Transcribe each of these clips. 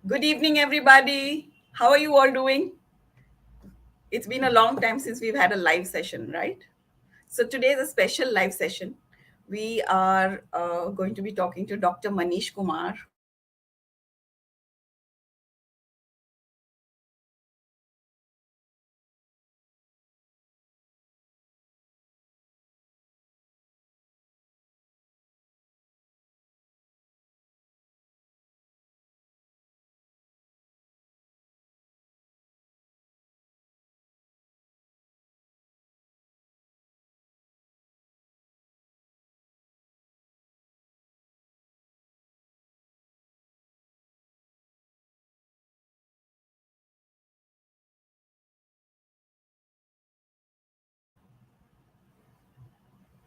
Good evening, everybody. How are you all doing? It's been a long time since we've had a live session, right? So today is a special live session. We are going to be talking to Dr. Manish Kumar, who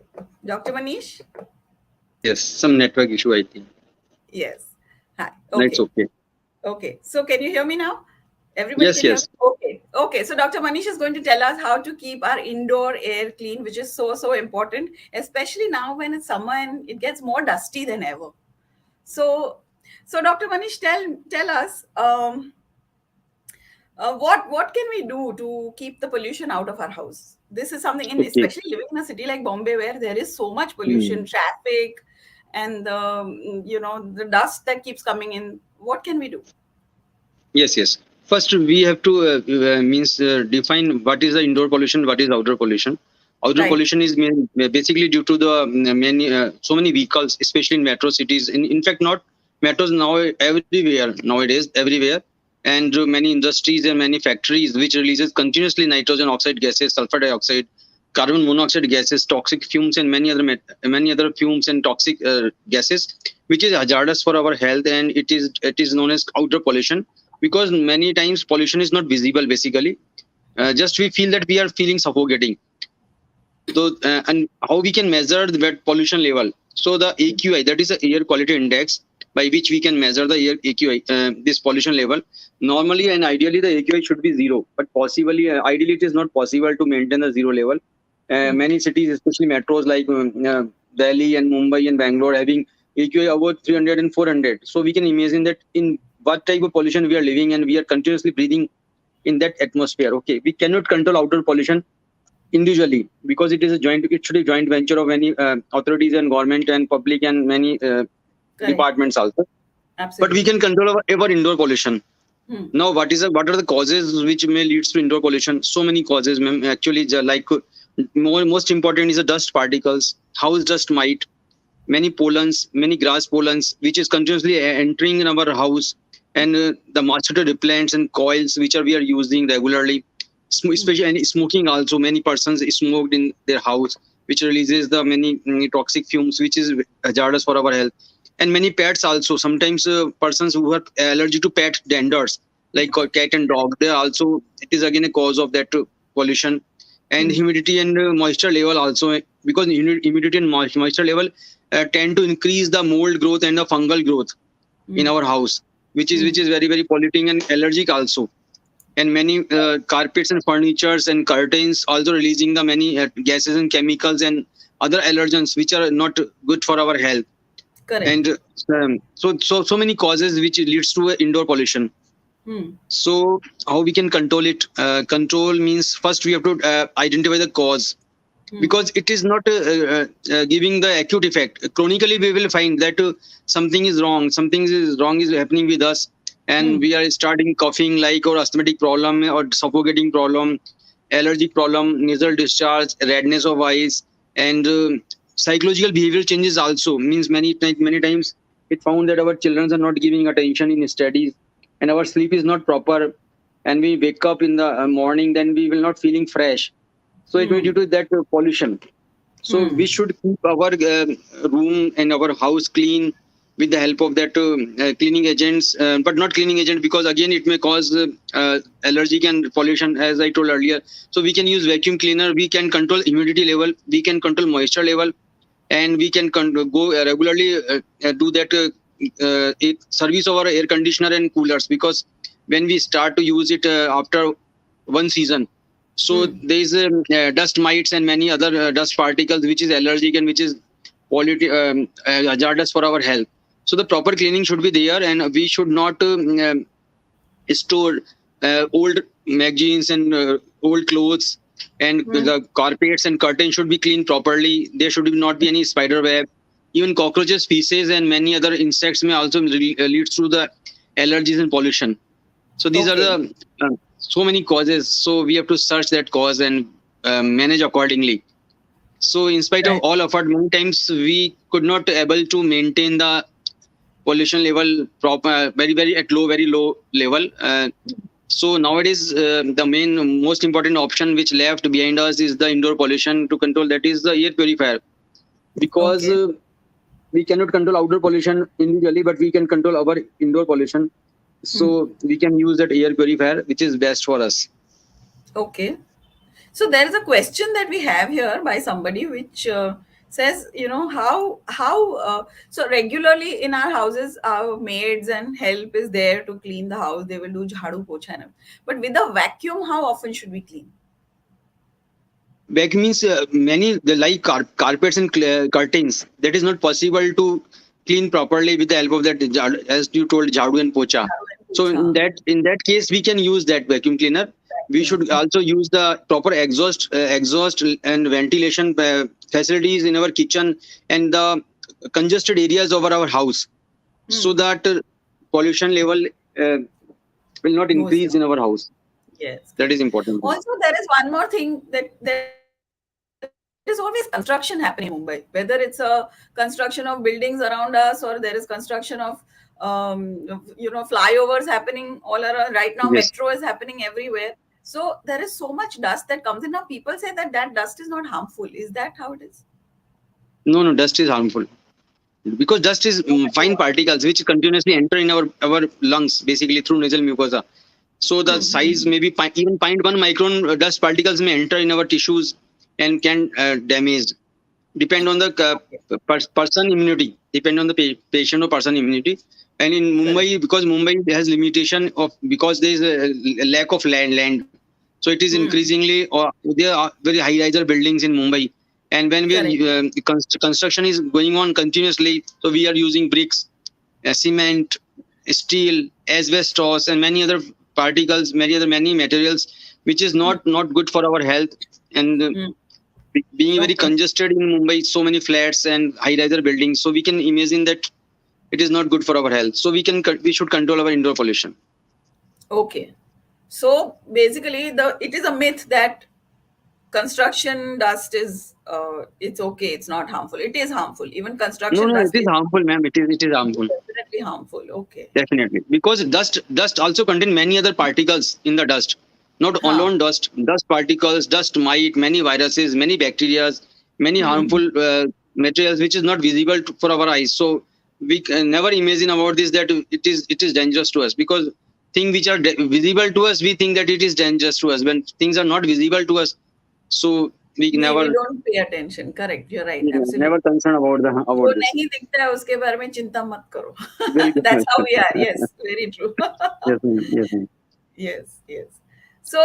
is the MBBS Dr. Manish? Yes, some network issue, I think. Yes. Hi. That's Okay. okay. Okay. So can you hear me now? Everybody Yes, can hear me? yes. Okay. Okay. So Dr. Manish is going to tell us how to keep our indoor air clean, which is so important, especially now when it's summer and it gets more dusty than ever. So, so Dr. Manish, tell us what can we do to keep the pollution out of our house? This is something, in Okay. especially living in a city like Bombay, where there is so much pollution, Hmm. traffic, and the dust that keeps coming in. What can we do? Yes, yes. First, we have to means define what is the indoor pollution, what is outdoor pollution. Outdoor Right. pollution is basically due to the many so many vehicles, especially in metro cities. In fact, not metros now everywhere nowadays, everywhere, and many industries and many factories which releases continuously nitrogen oxide gases, sulfur dioxide, carbon monoxide gases, toxic fumes, and many other fumes and toxic gases, which is hazardous for our health, and it is known as outdoor pollution because many times pollution is not visible basically, just we feel that we are feeling suffocating. So and how we can measure the wet pollution level? So the AQI, that is the air quality index, by which we can measure the air AQI, this pollution level. Normally and ideally the AQI should be zero, but possibly ideally it is not possible to maintain the zero level. Hmm. Many cities, especially metros like Delhi and Mumbai and Bangalore, having AQI over 300 and 400. So we can imagine that in what type of pollution we are living, and we are continuously breathing in that atmosphere. Okay, we cannot control outdoor pollution individually because it should be a joint venture of many authorities and government and public and many Correct. departments also. But we Absolutely. can control our indoor pollution. Hmm. Now, what are the causes which may leads to indoor pollution? So many causes, ma'am. Actually, most important is the dust particles, house dust mite, many pollens, many grass pollens, which is continuously entering in our house, and the mosquito repellents and coils which we are using regularly, Hmm. especially and smoking also. Many persons smoked in their house, which releases the many toxic fumes, which is hazardous for our health. And many pets also. Sometimes persons who are allergic to pet danders, like cat and dog, they also, it is again a cause of that pollution. And Hmm. humidity and moisture level also, because humidity and moisture level tend to increase the mold growth and the fungal growth in Hmm. our house, Hmm. which is very polluting and allergic also. And many carpets and furnitures and curtains also releasing the many gases and chemicals and other allergens which are not good for our health. Correct. And so many causes which leads to indoor pollution. Hmm. So how we can control it? Control means first we have to identify the cause, Hmm. because it is not giving the acute effect. Chronically we will find that something is wrong is happening with us, and Hmm. we are starting coughing like, or asthmatic problem or suffocating problem, allergic problem, nasal discharge, redness of eyes, and psychological behavioral changes also. Means many times it found that our children are not giving attention in studies, and our sleep is not proper, and we wake up in the morning, then we will not feeling fresh. So it may be Hmm. due to that pollution. So we Hmm. should keep our room and our house clean with the help of that cleaning agents, but not cleaning agent, because again it may cause allergic and pollution, as I told earlier. So we can use vacuum cleaner. We can control humidity level. We can control moisture level, and we can go regularly do that service of our air conditioner and coolers, because when we start to use it after one season, so Hmm. there is dust mites and many other dust particles which is allergic and which is hazardous for our health. So the proper cleaning should be there, and we should not store old magazines and old clothes, and the carpets and curtains should be cleaned properly. There should not be any spider web. Even cockroaches, feces, and many other insects may also lead through the allergies and pollution. So these are Okay. the so many causes. So we have to search that cause and manage accordingly. So in spite of Right. all effort, many times we could not able to maintain the pollution level proper, very at very low level. So nowadays, the most important option which left behind us is the indoor pollution to control. That is the air purifier, because Okay. we cannot control outdoor pollution individually, but we can control our indoor pollution. Hmm. So we can use that air purifier, which is best for us. Okay. So there is a question that we have here by somebody which says, so regularly in our houses, our maids and help is there to clean the house. They will do jhadu pocha and everything. But with a vacuum, how often should we clean? Back means many the like carpets and curtains. That is not possible to clean properly with the help of that, as you told, jhadu and pocha. Jhadu and So pocha. in that case, we can use that vacuum cleaner. We should Vacuum. also use the proper exhaust and ventilation facilities in our kitchen and the congested areas of our house, so Hmm. that pollution level will not Goes increase down. in our house. Yes, That correct. is important. Also, there is one more thing that there is always construction happening in Mumbai, whether it's a construction of buildings around us or there is construction of flyovers happening all around. Right now, metro is Yes. happening everywhere. So there is so much dust that comes in. Now people say that that dust is not harmful. Is that how it is? No, dust is harmful, because dust is No matter fine what. particles which continuously enter in our lungs, basically through nasal mucosa. So the size Hmm. maybe even 0.1 micron dust particles may enter in our tissues and can damage, depend on the Okay. person immunity, depend on the patient or person immunity. And in Mumbai, Correct. because Mumbai has limitation of, because there is a lack of land, so it is Hmm. increasingly, or there are very high riser buildings in Mumbai. And when we are Correct. construction is going on continuously, so we are using bricks, cement, steel, asbestos, and many other particles, many materials, which is Hmm. not good for our health. And Hmm. being very Okay. congested in Mumbai, so many flats and high-riser buildings, so we can imagine that it is not good for our health. So we should control our indoor pollution. Okay. So basically, the it is a myth that construction dust is it's okay, it's not harmful. It is harmful. Even construction No, it dust is is harmful, ma'am. It is harmful. definitely harmful. Okay. Definitely, because dust also contain many other particles in the dust, not Huh. alone dust particles, dust mite, many viruses, many bacteria, many Hmm. harmful materials which is not visible for our eyes. So we can never imagine about this, that it is dangerous to us, because things which are visible to us, we think that it is dangerous to us. When things are not visible to us, so we We never don't pay attention. Correct. You're right. Absolutely. never concern about जो about this. नहीं दिखता है उसके बारे में चिंता मत करो. Very good. That's how we are. Yes, very true. Yes, ma'am. Yes, ma'am. Yes, yes. So,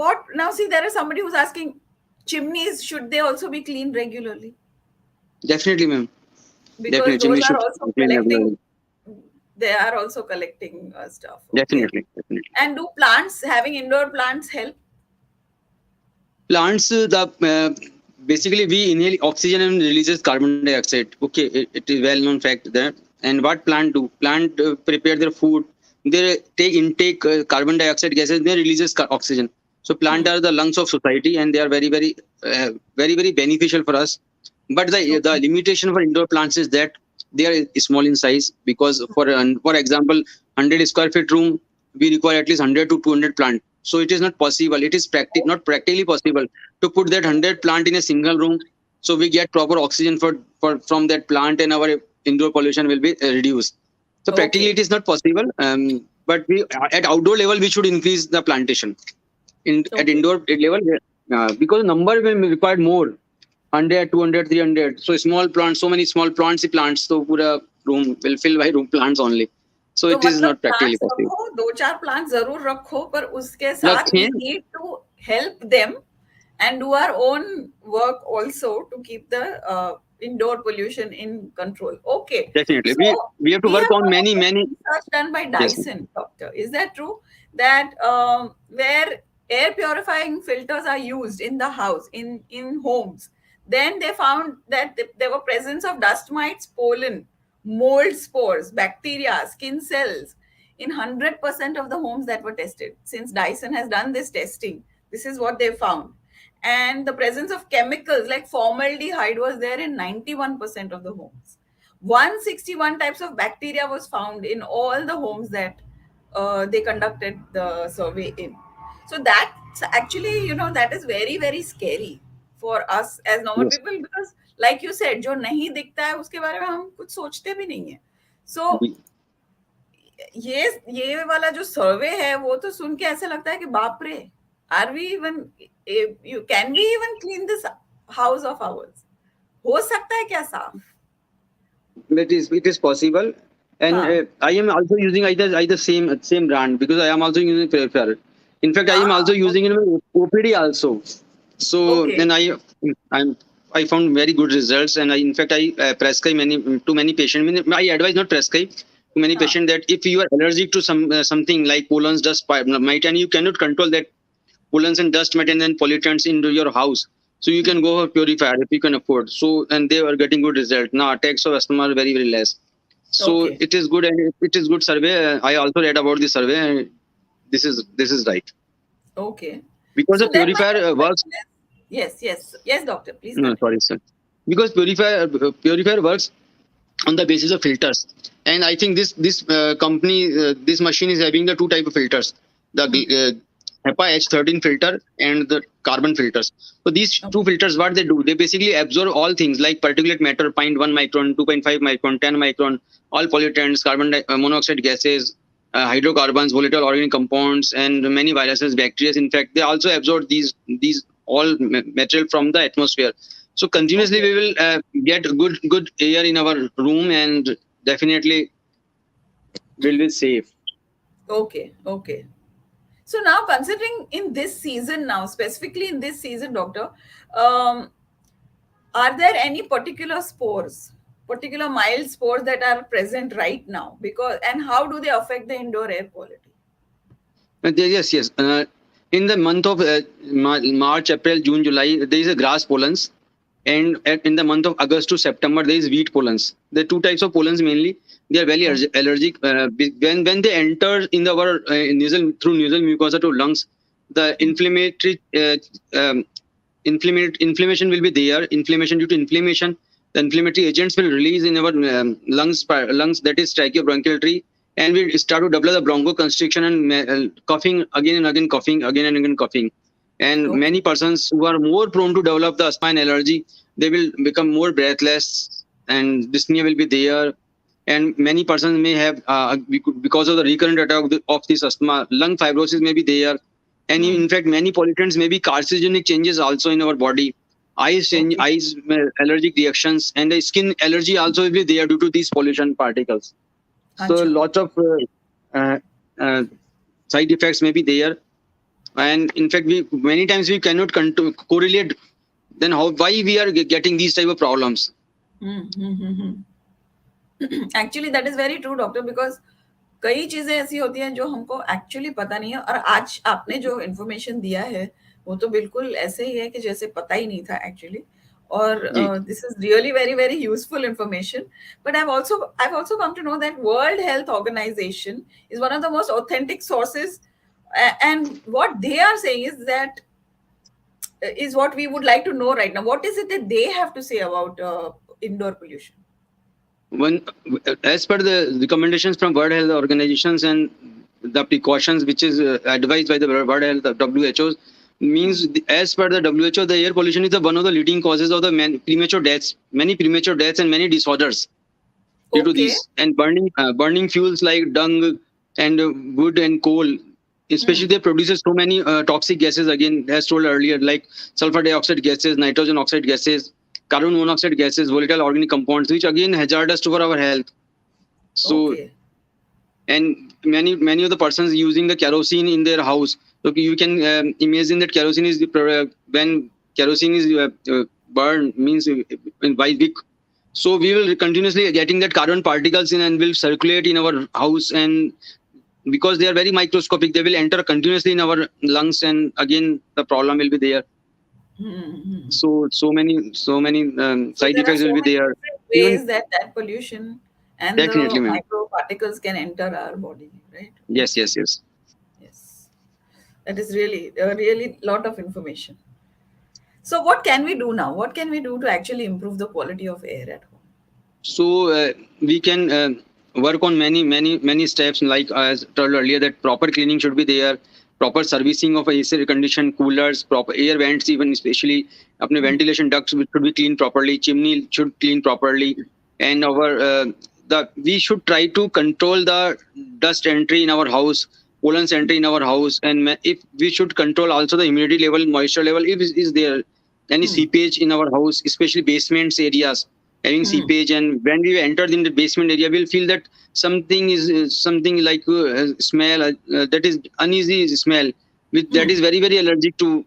what now? See, there is somebody who's asking, chimneys, should they also be cleaned regularly? Definitely, ma'am. Because Definitely, those chimney are should also clean collecting. regularly. They are also collecting stuff. Okay. Definitely. And do plants having indoor plants help? Plants, the basically we inhale oxygen and releases carbon dioxide. Okay, it is well known fact that. And what plant do? Plant prepare their food. They intake carbon dioxide gases. They releases oxygen. So plant Hmm. are the lungs of society, and they are very beneficial for us. But the Okay. limitation for indoor plants is that they are small in size. Because for example, 100 square feet room, we require at least 100 to 200 plant. So it is not possible. It is not practically possible to put that 100 plant in a single room. So we get proper oxygen for from that plant, and our indoor pollution will be reduced. So practically Okay. it is not possible. But we at outdoor level we should increase the plantation. At Okay. indoor level, because number will require more, 100, 200, 300. So small plants, so many small plants. So pura room will fill by room plants only. So तो it is मतलब not practically plants possible. रखो, दो चार plants जरूर रखो, पर उसके साथ वी रखें, need to help them and do our own work also to keep the indoor pollution in control. Okay. Definitely. So We have to we work have on heard of many, this many. research done by Yes. Dyson, doctor. Is that true? That where air purifying filters are used in the house, in homes, then they found that there were presence of dust mites, pollen, mold spores, bacteria, skin cells in 100% of the homes that were tested. Since Dyson has done this testing, this is what they found. And the presence of chemicals like formaldehyde was there in 91% of the homes. 161 types of bacteria was found in all the homes that they conducted the survey in. So that's actually, that is very, very scary for us as normal Yes. people, because like you said, जो नहीं दिखता है उसके बारे में हम कुछ सोचते भी नहीं है. So We, ये वाला जो सर्वे है वो तो सुन के ऐसे लगता है कि बाप रे, are we even, you can we even clean this house of ours? हो सकता है क्या साफ? it is possible, and हाँ. I am also using either same brand, because I am also using Purifier. In fact, I am also using it in OPD also. So Okay. then I found very good results, and in fact I prescribe many patients. I advise not prescribe to many हाँ. patients that if you are allergic to something like pollens, dust, mite, and you cannot control that pollens and dust, mite, and then pollutants into your house, so you can go for purifier if you can afford. So, and they are getting good result. Now attacks of asthma are very, very less. So Okay. it is good, and it is good survey. I also read about the survey, and this is right, Okay. because the So then my purifier next works. question is, yes, yes, yes, doctor, please No, continue. sorry, sir. Because purifier works on the basis of filters, and I think this company, this machine is having the two type of filters, the HEPA H13 filter and the carbon filters. So these two Okay. filters, what they do, they basically absorb all things like particulate matter, 0.1 micron, 2.5 micron, 10 micron, all pollutants, monoxide gases, hydrocarbons, volatile organic compounds, and many viruses, bacteria. In fact, they also absorb these all material from the atmosphere. So continuously Okay. we will get good air in our room, and definitely will be safe. Okay. Okay. So now, considering in this season now, specifically in this season, doctor, um, are there any particular spores, particular mild spores that are present right now? Because, and how do they affect the indoor air quality? Yes. In the month of March, April, June, July, there is a grass pollens, and in the month of August to September, there is wheat pollens. There are two types of pollens mainly. They are very Oh, allergic. When they enter in our through nasal mucosa to lungs, the inflammatory inflammation will be there. Inflammation, due to inflammation, the inflammatory agents will release in our lungs, that is tracheobronchial tree, and we start to develop the bronchoconstriction and coughing again and again, coughing again and again, coughing. And okay. many persons who are more prone to develop the asthma and allergy, they will become more breathless, and dyspnea will be there. And many persons may have, because of the recurrent attack of this asthma, lung fibrosis may be there. And Hmm. in fact, many pollutants may be carcinogenic changes also in our body. Eyes change, Okay. eyes allergic reactions, and the skin allergy also will be there due to these pollution particles. So Acha. lots of uh, uh, side effects may be there, and in fact, we many times we cannot correlate. Then how, why we are getting these type of problems? Hmm. Hmm. Hmm. Hmm. Actually that is very true doctor, because कई चीजें ऐसी होती हैं जो हमको actually पता नहीं है, और आज आपने जो इन्फॉर्मेशन दिया है वो तो बिल्कुल ऐसे ही है कि जैसे पता ही नहीं था एक्चुअली. और जी. This is really very very useful information. But I've also come to know that World Health Organization is one of the most authentic sources, and what they are saying is what we would like to know right now. What is it that they have to say about indoor pollution? When, as per the recommendations from World Health Organizations and the precautions which is advised by the World Health WHO, means as per the WHO, the air pollution is one of the leading causes of the premature deaths, many premature deaths and many disorders due to Okay. these. And burning fuels like dung and wood and coal, especially Hmm. they produces so many toxic gases, again as told earlier, like sulfur dioxide gases, nitrogen oxide gases, carbon monoxide gases, volatile organic compounds, which again hazardous to our health. So, Okay. and many of the persons using the kerosene in their house, so you can imagine that kerosene is when kerosene is burned, means by wick, So we will continuously getting that carbon particles in and will circulate in our house, and because they are very microscopic, they will enter continuously in our lungs, and again the problem will be there. Hmm. So many So side there are effects so will be many there. different Even ways that that pollution and definitely, the ma'am. microparticles can enter our body, right? Yes, Okay. yes, yes. Yes. That is really a really lot of information. So what can we do now? What can we do to actually improve the quality of air at home? So we can work on many steps, like as told earlier, that proper cleaning should be there, proper servicing of AC conditioned coolers, proper air vents, even especially अपने Hmm. ventilation ducts should be cleaned properly, chimney should clean properly, and our the we should try to control the dust entry in our house, pollens entry in our house, and if we should control also the humidity level, moisture level, if is there any Hmm. seepage in our house, especially basements areas having Hmm. seepage, and when we entered in the basement area, we'll feel that something is something like smell that is uneasy smell, which that Hmm. is very allergic to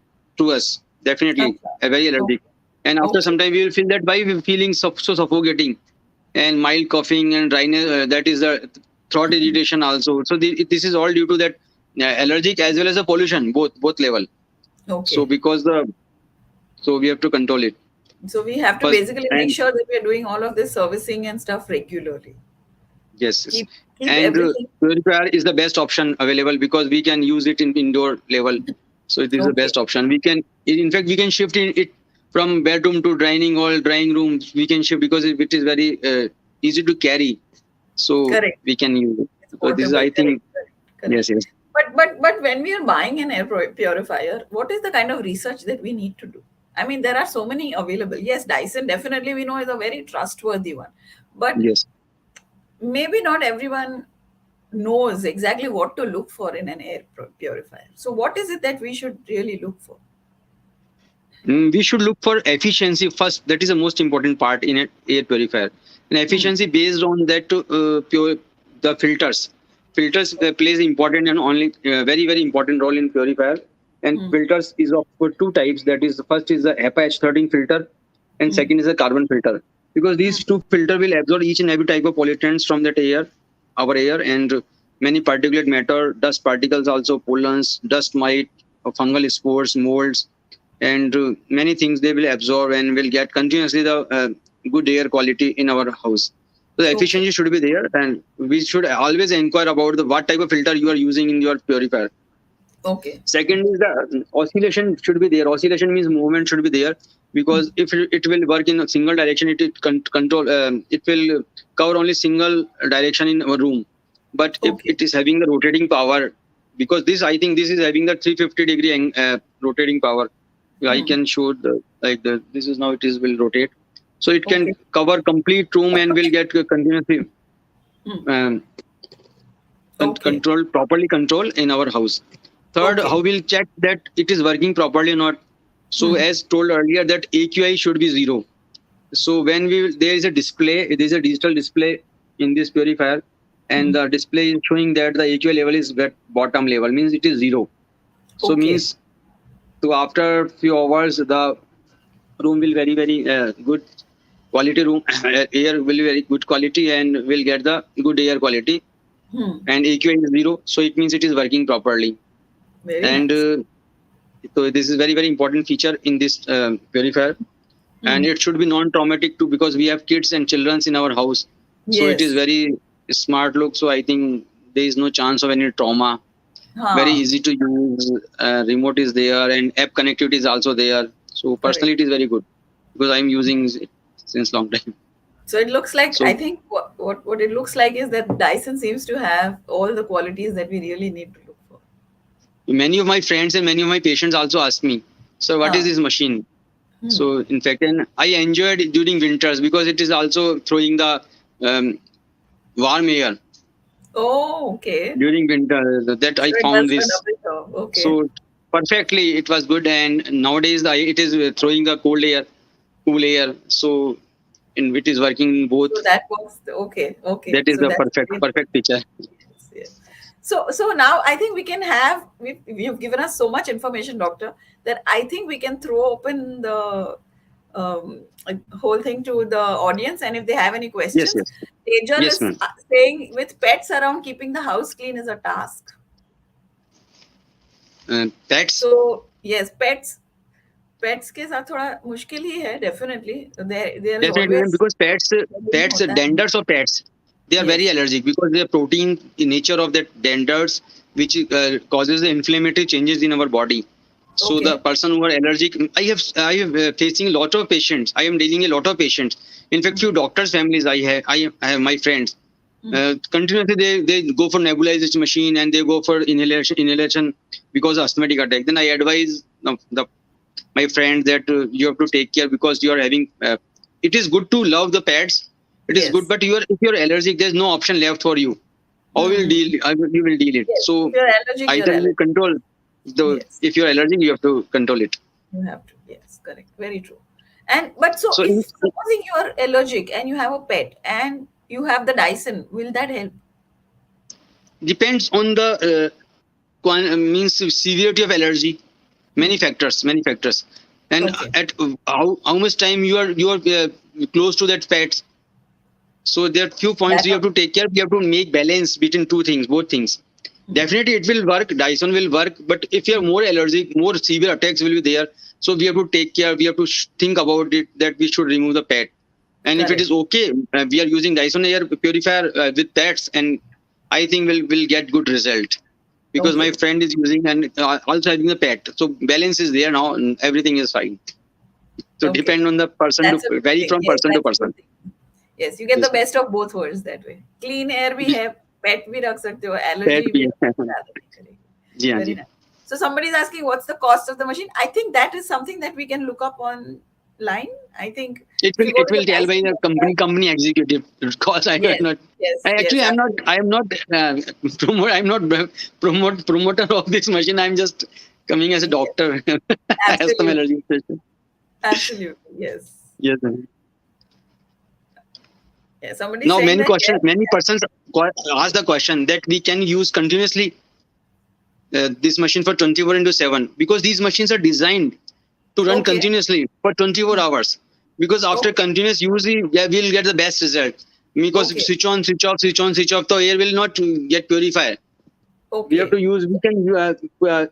us, definitely Acha. very allergic. Okay. And after some Okay. time we will feel that why we feeling so suffocating, and mild coughing and dryness, that is the throat irritation also. So this is all due to that allergic as well as the pollution, both level. So Okay. because the so we have to control it So we have to first. basically make And sure that we are doing all of this servicing and stuff regularly. yes, yes. Keep And everything. purifier is the best option available because we can use it in indoor level. So it is the Okay. best option. We can, in fact, we can shift it from bedroom to dining hall, drying room. We can shift because it is very easy to carry. So Correct. we can use it. It's So this is, portable. I Correct. think, Correct. Correct. yes, yes. But when we are buying an air purifier, what is the kind of research that we need to do? I mean, there are so many available. Yes, Dyson definitely we know is a very trustworthy one, but Yes. maybe not everyone knows exactly what to look for in an air purifier. So, what is it that we should really look for? We should look for efficiency first. That is the most important part in an air purifier. And Hmm. efficiency based on that pure the filters. Filters plays important and only very important role in purifier. And Hmm. filters is of two types. That is, first is the HEPA H13 filter, and Hmm. second is the carbon filter. Because Hmm. these two filter will absorb each and every type of pollutants from that air, our air, and many particulate matter, dust particles, also pollens, dust mite, fungal spores, molds, and many things they will absorb and will get continuously the good air quality in our house. So the Okay. efficiency should be there, and we should always inquire about the what type of filter you are using in your purifier. Okay. Second is the oscillation should be there. Oscillation means movement should be there, Hmm. because if it will work in a single direction, it control it will cover only single direction in our room. But if Okay. it is having the rotating power, because this I think this is having the 350-degree rotating power. I Hmm. can show the like the this is now it is will rotate, so it can Okay. cover complete room and will get continuously Hmm. um, Okay. control properly control in our house. Third, Okay. how we'll check that it is working properly or not. So Hmm. as told earlier, that AQI should be 0. So when there is a display, there is a digital display in this purifier, Hmm. and the display is showing that the AQI level is at bottom level, means it is 0. So Okay. means, so after few hours the room will very good quality room air will be very good quality and will get the good air quality, Hmm. and AQI is 0, so it means it is working properly. Very And nice. so this is very important feature in this purifier, and Hmm. it should be non-traumatic too, because we have kids and children in our house, so it is Yes. very smart look. So I think there is no chance of any trauma. Very Huh. easy to use, remote is there, and app connectivity is also there. So Correct. personally it is very good because I'm using it since long time. So it looks like I So think what it looks like is that Dyson seems to have all the qualities that we really need to look for. many of my friends and many of my patients also ask me, so what is Huh. this machine? Hmm. So in fact, and I enjoyed it during winters because it is also throwing the warm air Oh, okay. during winter. That I So it found does a this. double job. Okay. So perfectly, it was good. And nowadays, it is throwing the cold air, cool air. So in it is working both. So that was okay. Okay. That is So the that's perfect very perfect interesting. picture. Yes, yes. So now I think we can have you've given us so much information, doctor, that I think we can throw open the whole thing to the audience, and if they have any Yes, questions, yes, Tejal yes, is ma'am. saying with pets around, keeping the house clean is a task. Pets. So yes, pets के साथ थोड़ा मुश्किल ही है, definitely there is Definitely, ma'am, always because cleaning pets, होता है. denders of pets, they are very Yes. allergic because the protein in nature of that denders, which causes the inflammatory changes in our body. So the Okay. person who are allergic, I have facing a lot of patients. I am dealing a lot of patients. In fact, Hmm. few doctors' families I have my friends. Hmm. Continuously they go for nebulization machine and they go for inhalation because of asthmatic attack. Then I advise the my friend that you have to take care because you are having it is good to love the pets, it is good, Yes. but if you're allergic, there's no option left for you. How will Hmm. you will deal it? Yes. So If you're allergic, you're either you allergic. control the, Yes. if you're allergic, you have to control it. You have to. Yes. Correct. Very true. And but so So if supposing you are allergic and you have a pet and you have the Dyson, will that help? depends on the means severity of allergy, Hmm. many factors, and Okay. at how much time you are close to that pet. So there are few points That you have also. to take care. You have to make balance between two things, both things. Hmm. Definitely, it will work. Dyson will work, but if you are Hmm. more allergic, more severe attacks will be there. So we have to take care. We have to think about it that we should remove the pet. And if it Correct. is okay, we are using Dyson air purifier with pets, and I think we'll get good result because my Okay. friend is using and also having the pet. So balance is there now, and everything is fine. So Okay. depend on the person That's to a good vary thing. from Yes, person to that's a person. good thing. Yes, you get the Yes, best of both worlds that way. Clean air भी है, pet भी रख सकते हो, pet allergy भी भी रख है. सकते हो, allergy करेगी. जी हाँ Very ji. nice. So somebody is asking what's the cost of the machine. I think that is something that we can look up online. I think It if will you go it to the will tell by Dyson the website, company executive because I am yes, not. yes, yes, Actually, absolutely, I'm not I'm not promoter of this machine. I'm just coming as a yes, doctor, as the absolutely, allergy specialist. absolutely, yes. Yes. Sir. Yeah, somebody Now, saying that yes, many persons ask the question that we can use continuously this machine for 24/7 because these machines are designed to run okay, continuously for 24 hmm, hours. Because after okay, continuous use, we'll get the best result. Because okay, switch on, switch off, switch on, switch off, the air will not get purified. We have okay, to use, we can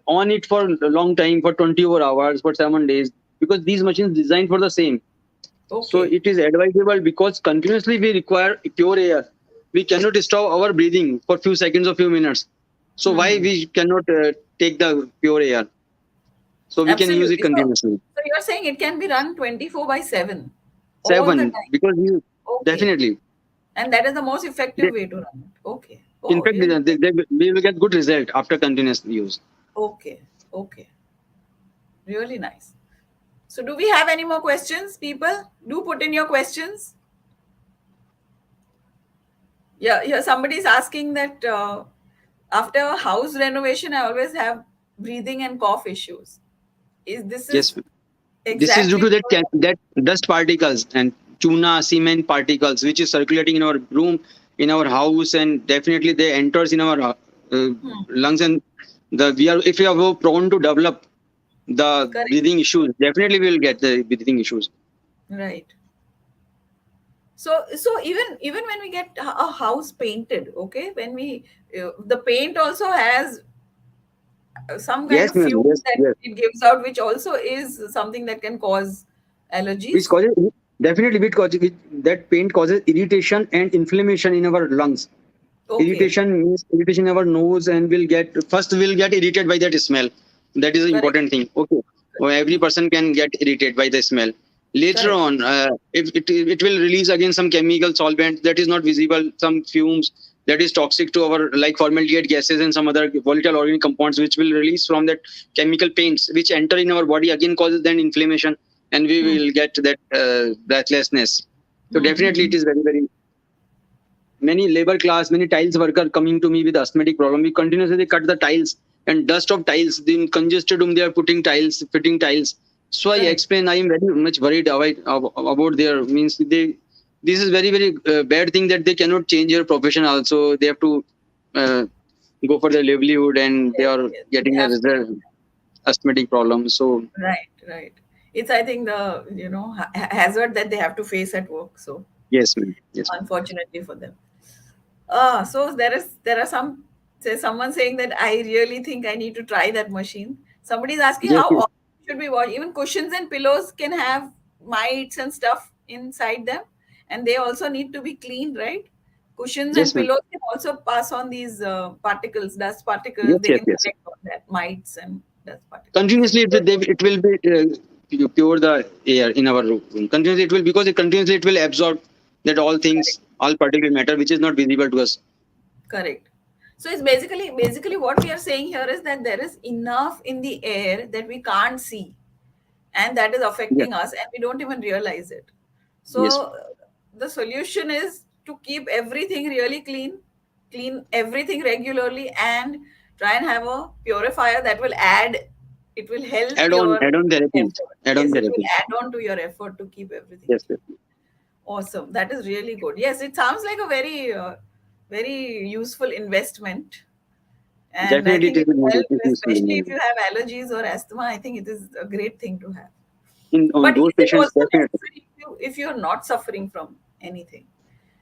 on it for a long time, for 24 hours, for 7 days, because these machines designed for the same. So okay. it is advisable because continuously we require pure air. We cannot stop our breathing for few seconds or few minutes. So why Hmm. we cannot take the pure air? So we can use it Absolutely. continuously. So you're saying it can be run 24/7 all the Seven, time. because you Okay. definitely. And that is the most They, effective way to run it. Okay. in Oh, fact, really? we will get good result after continuous use. Okay. Okay. Really nice. So do we have any more questions, people? Do put in your questions. Yeah, yeah. Somebody's asking that after house renovation, I always have breathing and cough issues. Is this Yes, is this is due exactly to that because that dust particles and tuna cement particles which is circulating in our room, in our house, and definitely they enters in our hmm, lungs, and the we are if we are more prone to develop the correct, breathing issues, definitely we will get the breathing issues. right? So even when we get a house painted, okay, when we the paint also has some kind Yes, of ma'am. fumes Yes, that yes. it gives out, which also is something that can cause Which allergies. causes, definitely that paint causes irritation and inflammation in our lungs. Okay, Irritation means irritation in our nose, and we'll get irritated by that smell. That is an correct, important thing. Okay, well, every hmm, person can get irritated by the smell. Later correct, on, if it will release again some chemical solvent that is not visible, some fumes that is toxic to our, like formaldehyde gases and some other volatile organic compounds which will release from that chemical paints which enter in our body, again causes then inflammation, and we hmm, will get that breathlessness. So hmm, definitely it hmm. is very many labor class, many tiles worker coming to me with asthmatic problem. We continuously cut the tiles and dust of tiles. In congested room, they are putting tiles, fitting tiles. So I Correct. explain. I am very much worried about their means. They this is very bad thing that they cannot change their profession. Also, they have to uh, go for their livelihood, and they Yes, are yes, getting a absolutely. result asthmatic problem. So Right, right. It's, I think, the hazard that they have to face at work. So Yes, ma'am. Yes, ma'am. unfortunately for them. So there are some, say someone saying that I really think I need to try that machine. Somebody is asking Yes, how yes, often should we wash. Even cushions and pillows can have mites and stuff inside them, and they also need to be cleaned, right? Cushions and yes, ma'am. pillows can also pass on these particles, dust particles. Yes, They yes, can yes. collect on that mites and dust particles. Continuously, So, it will be pure the air in our room. Continuously, it will, because it continuously it will absorb that all correct. things, all particulate matter, which is not visible to us. Correct. So it's basically what we are saying here is that there is enough in the air that we can't see, and that is Yes, affecting us, and we don't even realize it. yes, So the solution is to keep everything really clean everything regularly, and try and have a purifier that will add, it will help your add on therapies, effort. add on Yes, it will therapies. add on to your effort to keep everything Yes, clean. yes. Awesome. That is really good. Yes, it sounds like a very useful investment. And I Definitely, think it is it will help, it is especially if you have allergies or asthma. I think it is a great thing to have. in on But those is it patients. also Definitely, necessary if you're not suffering from anything?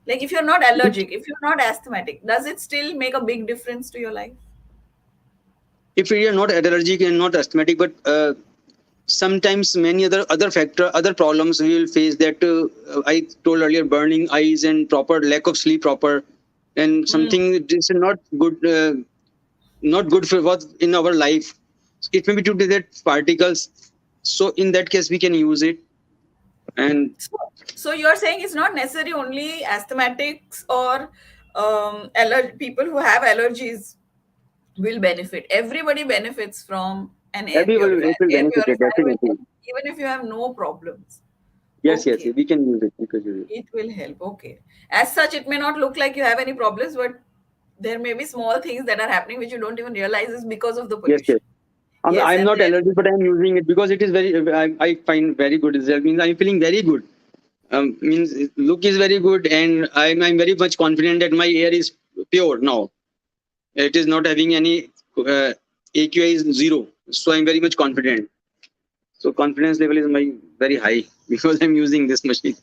Like if you're not if allergic, if you're not asthmatic, does it still make a big difference to your life? if we are not allergic and not asthmatic, but sometimes many other problems we will face, that I told earlier, burning eyes and proper lack of sleep proper, and Hmm. something this is not good, not good for what in our life. It may be due to that particles. So in that case we can use it. And So, so you're saying it's not necessary only asthmatics or people who have allergies will benefit. Everybody benefits from an air everyone purifier. will Air benefit it, purifier will help definitely. even if you have no problems. Yes, yes, Okay, we can use it, we can use it. it will help. Okay. As such, it may not look like you have any problems, but there may be small things that are happening which you don't even realize is because of the Yes, yes. pollution. Yes, I'm and not then allergic, but I'm using it because it is very. I find very good result. Means I'm feeling very good. Means look is very good, and I'm very much confident that my air is pure now. It is not having any AQI is zero, so I'm very much confident. So confidence level is my very high because I'm using this machine.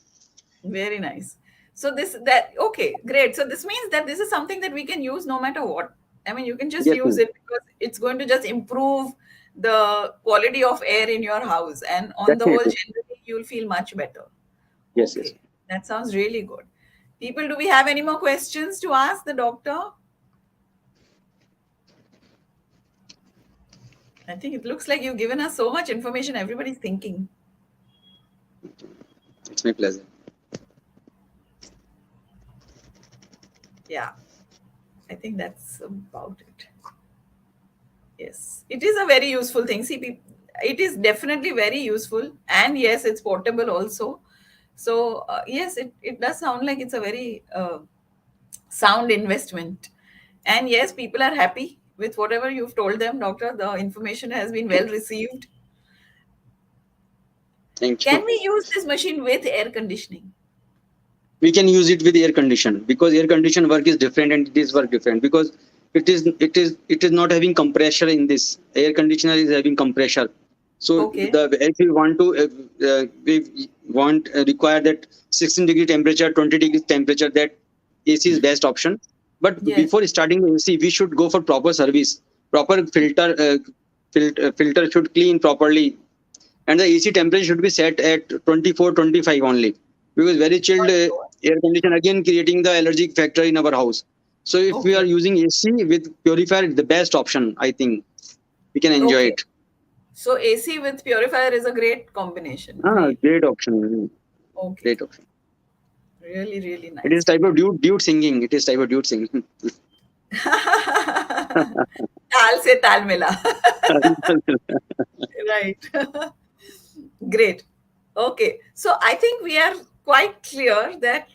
very nice. So this that okay, great. So this means that this is something that we can use no matter what. I mean, you can just Yes, use ma'am. it because it's going to just improve the quality of air in your house, and on the whole, Definitely. generally, you'll feel much better. Yes, yes. Okay, that sounds really good. People, do we have any more questions to ask the doctor? I think it looks like you've given us so much information. Everybody's thinking. It's my pleasure. Yeah, I think that's about it. Yes, it is a very useful thing. See, it is definitely very useful, and yes, it's portable also. So yes, it does sound like it's a very sound investment. And yes, people are happy with whatever you've told them, doctor. The information has been well received. Thank Can you. we use this machine with air conditioning? We can use it with air condition, because air condition work is different and it is work different, because it is not having compressor. In this air conditioner is having compressor. So Okay. the if we want to we want require that 16-degree temperature, 20-degree temperature, that AC is best option. But Yes. before starting the AC, we should go for proper service, proper filter should clean properly, and the AC temperature should be set at 24, 25 only, because very chilled air condition again creating the allergic factor in our house. So if we are Okay. using AC with purifier, the best option, I think we can enjoy Okay. it. So AC with purifier is a great combination. Great. Great option, Okay. great option. Really, really It is nice. type of dude singing. It is type of dude singing. ताल से ताल मिला. Right. Great. Okay. So I think we are quite clear that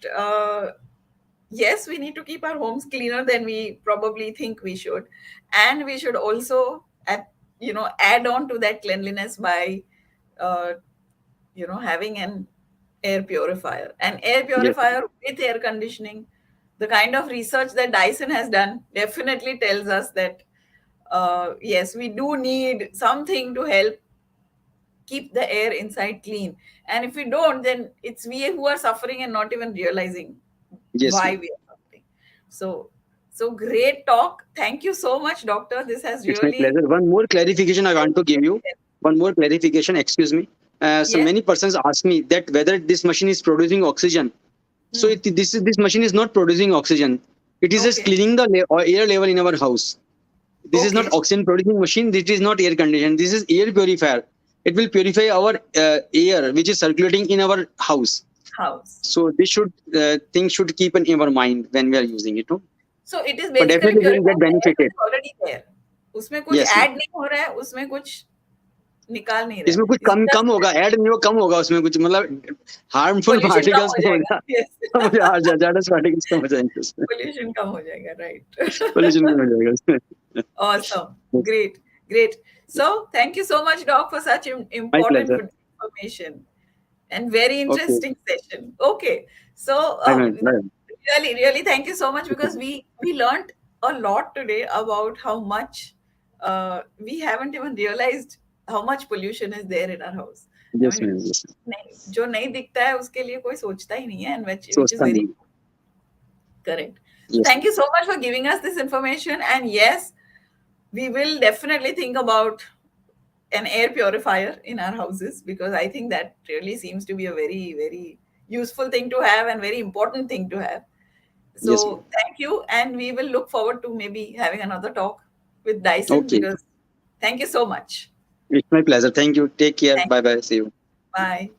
yes, we need to keep our homes cleaner than we probably think we should, and we should also add on to that cleanliness by uh, having an air purifier. An air Yes, purifier with air conditioning. The kind of research that Dyson has done definitely tells us that yes, we do need something to help keep the air inside clean. And if we don't, then it's we who are suffering and not even realizing Yes, why ma'am. we are suffering. So, so great talk. Thank you so much, doctor. This has It's my really pleasure. One more clarification I want to give you. One more clarification. Excuse me. So yes. many persons ask me that whether this machine is producing oxygen. So Hmm. this machine is not producing oxygen. It is just Okay. cleaning the air level in our house. This is not Okay. oxygen producing machine. This is not air conditioner. This is air purifier. It will purify our air which is circulating in our house. House. So this should things should keep in our mind when we are using it. No? So it is But basically definitely we will get purifying the air which benefited. is already there. उसमें कुछ Yes, ma'am. Add नहीं हो रहा है, उसमें कुछ निकाल नहीं रहा है. इसमें कुछ It's कम just कम होगा, ऐड नहीं होगा, कम होगा उसमें कुछ, मतलब हार्मफुल pollution कम पार्टिकल्स हो कम हो जाएगा. जाए, Yes. कम हो जाए, ज़्यादा पार्टिकल्स कम हो जाएंगे उसमें, Pollution कम हो जाएगा. Right. पोल्यूशन कम हो जाएगा उसमें. Awesome. Great. Great. So thank you so much, Doc, for such My important pleasure. information and very Okay. interesting session. Okay. So Bye. really, really thank you so much because we learned a lot today about how much we haven't even realized how much pollution is there in our house. I Yes, mean, ma'am. Yes. नहीं, जो नहीं दिखता है उसके लिए कोई सोचता ही नहीं है, and which is सोचता very नहीं. correct. So Yes, thank you so much for giving us this information. And yes, we will definitely think about an air purifier in our houses because I think that really seems to be a very, very useful thing to have and very important thing to have. yes, ma'am. So thank you. And we will look forward to maybe having another talk with Dyson Okay, because thank you so much. it's my pleasure. Thank you. Take care. Thank Bye. See you. you. Bye.